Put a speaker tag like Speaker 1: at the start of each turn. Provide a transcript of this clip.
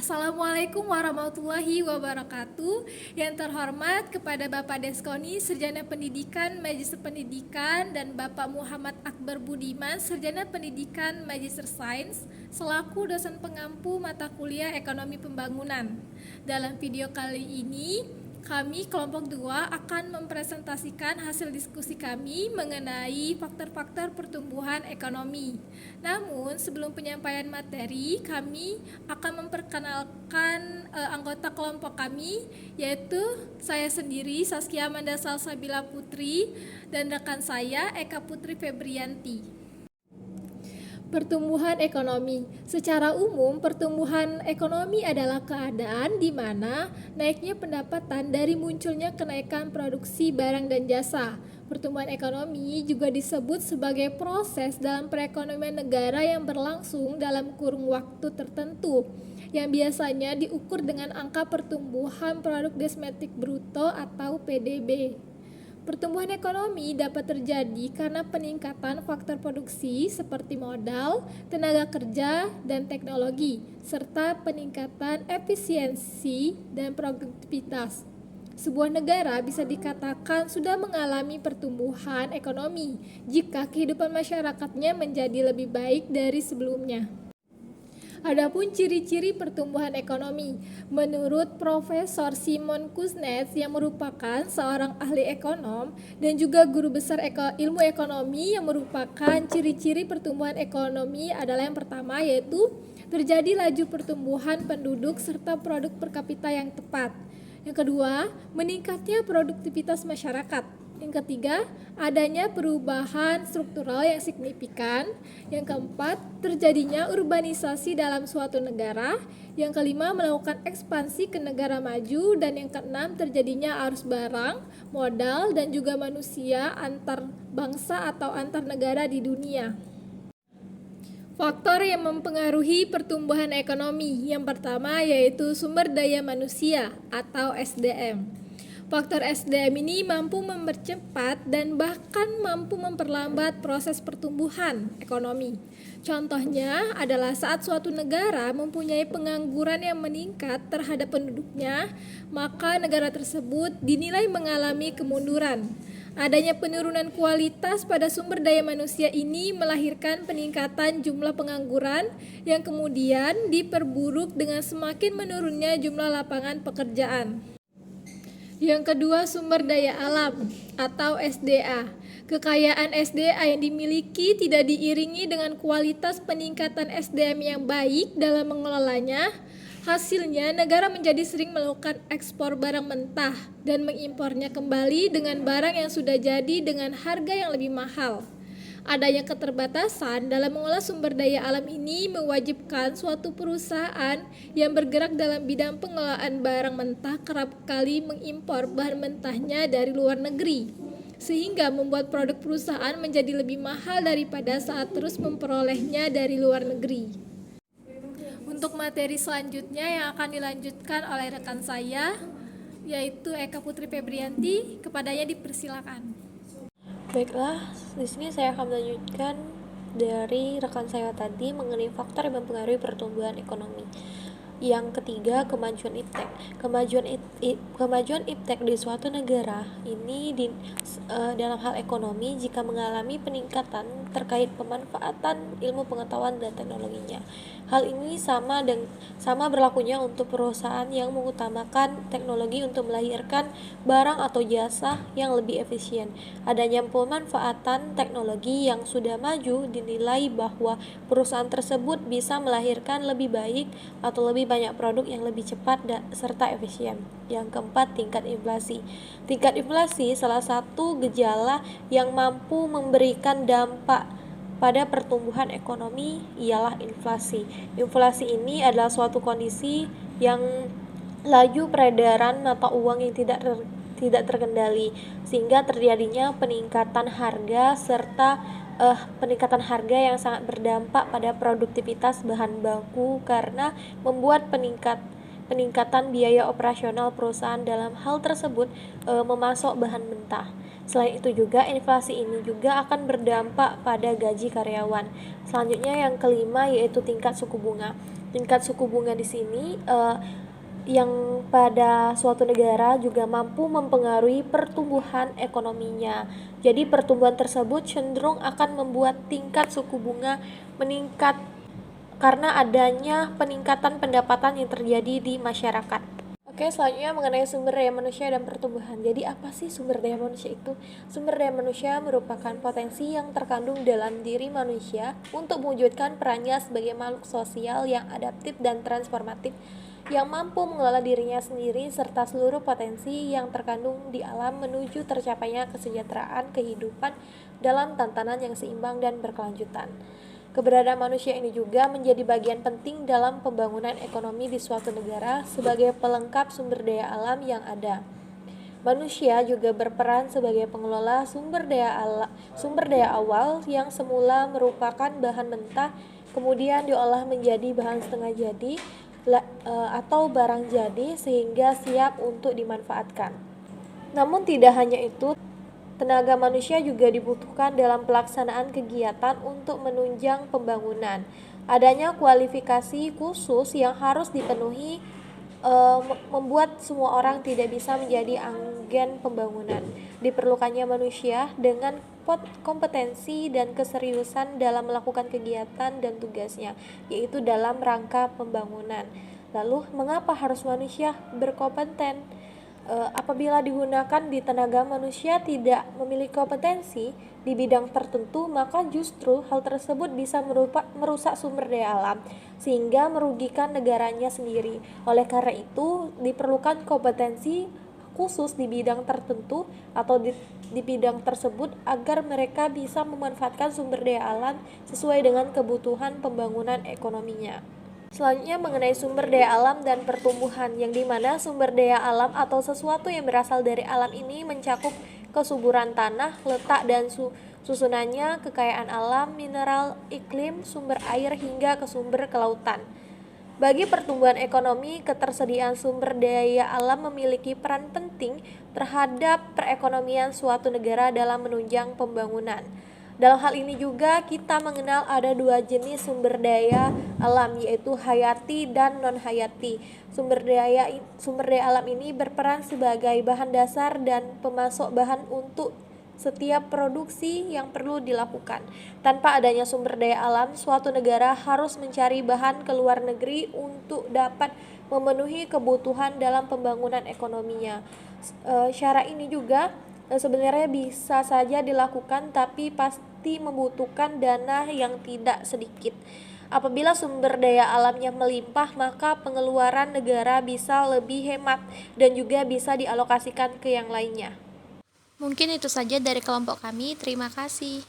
Speaker 1: Assalamualaikum warahmatullahi wabarakatuh. Yang terhormat kepada Bapak Deskoni, Sarjana Pendidikan Magister Pendidikan, dan Bapak Muhammad Akbar Budiman, Sarjana Pendidikan Magister Sains, selaku dosen pengampu mata kuliah Ekonomi Pembangunan. Dalam video kali ini, kami kelompok 2 akan mempresentasikan hasil diskusi kami mengenai faktor-faktor pertumbuhan ekonomi. Namun, sebelum penyampaian materi, kami akan memperkenalkan anggota kelompok kami, yaitu saya sendiri, Saskia Amanda Salsabila Putri, dan rekan saya, Eka Putri Febrianti. Pertumbuhan ekonomi. Secara umum, pertumbuhan ekonomi adalah keadaan di mana naiknya pendapatan dari munculnya kenaikan produksi barang dan jasa. Pertumbuhan ekonomi juga disebut sebagai proses dalam perekonomian negara yang berlangsung dalam kurun waktu tertentu, yang biasanya diukur dengan angka pertumbuhan produk domestik bruto atau PDB. Pertumbuhan ekonomi dapat terjadi karena peningkatan faktor produksi seperti modal, tenaga kerja, dan teknologi, serta peningkatan efisiensi dan produktivitas. Sebuah negara bisa dikatakan sudah mengalami pertumbuhan ekonomi jika kehidupan masyarakatnya menjadi lebih baik dari sebelumnya. Adapun ciri-ciri pertumbuhan ekonomi, menurut Profesor Simon Kuznets yang merupakan seorang ahli ekonom dan juga guru besar ilmu ekonomi, yang merupakan ciri-ciri pertumbuhan ekonomi adalah yang pertama, yaitu terjadi laju pertumbuhan penduduk serta produk per kapita yang tepat. Yang kedua, meningkatnya produktivitas masyarakat. Yang ketiga, adanya perubahan struktural yang signifikan. Yang keempat, terjadinya urbanisasi dalam suatu negara. Yang kelima, melakukan ekspansi ke negara maju. Dan yang keenam, terjadinya arus barang, modal, dan juga manusia antar bangsa atau antar negara di dunia. Faktor yang mempengaruhi pertumbuhan ekonomi yang pertama yaitu sumber daya manusia atau SDM. Faktor SDM ini mampu mempercepat dan bahkan mampu memperlambat proses pertumbuhan ekonomi. Contohnya adalah saat suatu negara mempunyai pengangguran yang meningkat terhadap penduduknya, maka negara tersebut dinilai mengalami kemunduran. Adanya penurunan kualitas pada sumber daya manusia ini melahirkan peningkatan jumlah pengangguran yang kemudian diperburuk dengan semakin menurunnya jumlah lapangan pekerjaan. Yang kedua, sumber daya alam atau SDA. Kekayaan SDA yang dimiliki tidak diiringi dengan kualitas peningkatan SDM yang baik dalam mengelolanya. Hasilnya, negara menjadi sering melakukan ekspor barang mentah dan mengimpornya kembali dengan barang yang sudah jadi dengan harga yang lebih mahal. Adanya keterbatasan dalam mengolah sumber daya alam ini mewajibkan suatu perusahaan yang bergerak dalam bidang pengelolaan barang mentah kerap kali mengimpor bahan mentahnya dari luar negeri, sehingga membuat produk perusahaan menjadi lebih mahal daripada saat terus memperolehnya dari luar negeri. Untuk materi selanjutnya yang akan dilanjutkan oleh rekan saya, yaitu Eka Putri Febrianti, kepadanya dipersilakan.
Speaker 2: Baiklah, di sini saya akan melanjutkan dari rekan saya tadi mengenai faktor yang mempengaruhi pertumbuhan ekonomi. Yang ketiga, kemajuan iptek. Kemajuan iptek di suatu negara ini dalam hal ekonomi jika mengalami peningkatan terkait pemanfaatan ilmu pengetahuan dan teknologinya. Hal ini sama berlakunya untuk perusahaan yang mengutamakan teknologi untuk melahirkan barang atau jasa yang lebih efisien. Adanya pemanfaatan teknologi yang sudah maju dinilai bahwa perusahaan tersebut bisa melahirkan lebih baik atau lebih banyak produk yang lebih cepat serta efisien. Yang keempat, tingkat inflasi. Tingkat inflasi salah satu gejala yang mampu memberikan dampak pada pertumbuhan ekonomi ialah inflasi. Inflasi ini adalah suatu kondisi yang laju peredaran mata uang yang tidak terkendali sehingga terjadinya peningkatan harga serta peningkatan harga yang sangat berdampak pada produktivitas bahan baku karena membuat peningkatan biaya operasional perusahaan dalam hal tersebut memasok bahan mentah. Selain itu juga, inflasi ini juga akan berdampak pada gaji karyawan. Selanjutnya yang kelima yaitu tingkat suku bunga. Tingkat suku bunga di sini yang pada suatu negara juga mampu mempengaruhi pertumbuhan ekonominya. Jadi pertumbuhan tersebut cenderung akan membuat tingkat suku bunga meningkat karena adanya peningkatan pendapatan yang terjadi di masyarakat. Oke, selanjutnya mengenai sumber daya manusia dan pertumbuhan. Jadi apa sih sumber daya manusia itu? Sumber daya manusia merupakan potensi yang terkandung dalam diri manusia untuk mewujudkan perannya sebagai makhluk sosial yang adaptif dan transformatif, yang mampu mengelola dirinya sendiri serta seluruh potensi yang terkandung di alam menuju tercapainya kesejahteraan kehidupan dalam tatanan yang seimbang dan berkelanjutan. Keberadaan manusia ini juga menjadi bagian penting dalam pembangunan ekonomi di suatu negara sebagai pelengkap sumber daya alam yang ada. Manusia juga berperan sebagai pengelola sumber daya awal yang semula merupakan bahan mentah, kemudian diolah menjadi bahan setengah jadi atau barang jadi sehingga siap untuk dimanfaatkan. Namun tidak hanya itu, tenaga manusia juga dibutuhkan dalam pelaksanaan kegiatan untuk menunjang pembangunan. Adanya kualifikasi khusus yang harus dipenuhi membuat semua orang tidak bisa menjadi agen pembangunan. Diperlukannya manusia dengan kompetensi dan keseriusan dalam melakukan kegiatan dan tugasnya, yaitu dalam rangka pembangunan. Lalu, mengapa harus manusia berkompeten? Apabila digunakan di tenaga manusia tidak memiliki kompetensi di bidang tertentu, maka justru hal tersebut bisa merusak sumber daya alam sehingga merugikan negaranya sendiri. Oleh karena itu, diperlukan kompetensi khusus di bidang tertentu atau di bidang tersebut agar mereka bisa memanfaatkan sumber daya alam sesuai dengan kebutuhan pembangunan ekonominya. Selanjutnya mengenai sumber daya alam dan pertumbuhan, yang dimana sumber daya alam atau sesuatu yang berasal dari alam ini mencakup kesuburan tanah, letak dan susunannya, kekayaan alam, mineral, iklim, sumber air hingga ke sumber kelautan. Bagi pertumbuhan ekonomi, ketersediaan sumber daya alam memiliki peran penting terhadap perekonomian suatu negara dalam menunjang pembangunan. Dalam hal ini juga kita mengenal ada dua jenis sumber daya alam, yaitu hayati dan non-hayati. Sumber daya alam ini berperan sebagai bahan dasar dan pemasok bahan untuk setiap produksi yang perlu dilakukan. Tanpa adanya sumber daya alam, suatu negara harus mencari bahan ke luar negeri untuk dapat memenuhi kebutuhan dalam pembangunan ekonominya. Syarat ini juga sebenarnya bisa saja dilakukan, tapi pasti membutuhkan dana yang tidak sedikit. Apabila sumber daya alamnya melimpah, maka pengeluaran negara bisa lebih hemat dan juga bisa dialokasikan ke yang lainnya.
Speaker 3: Mungkin itu saja dari kelompok kami. Terima kasih.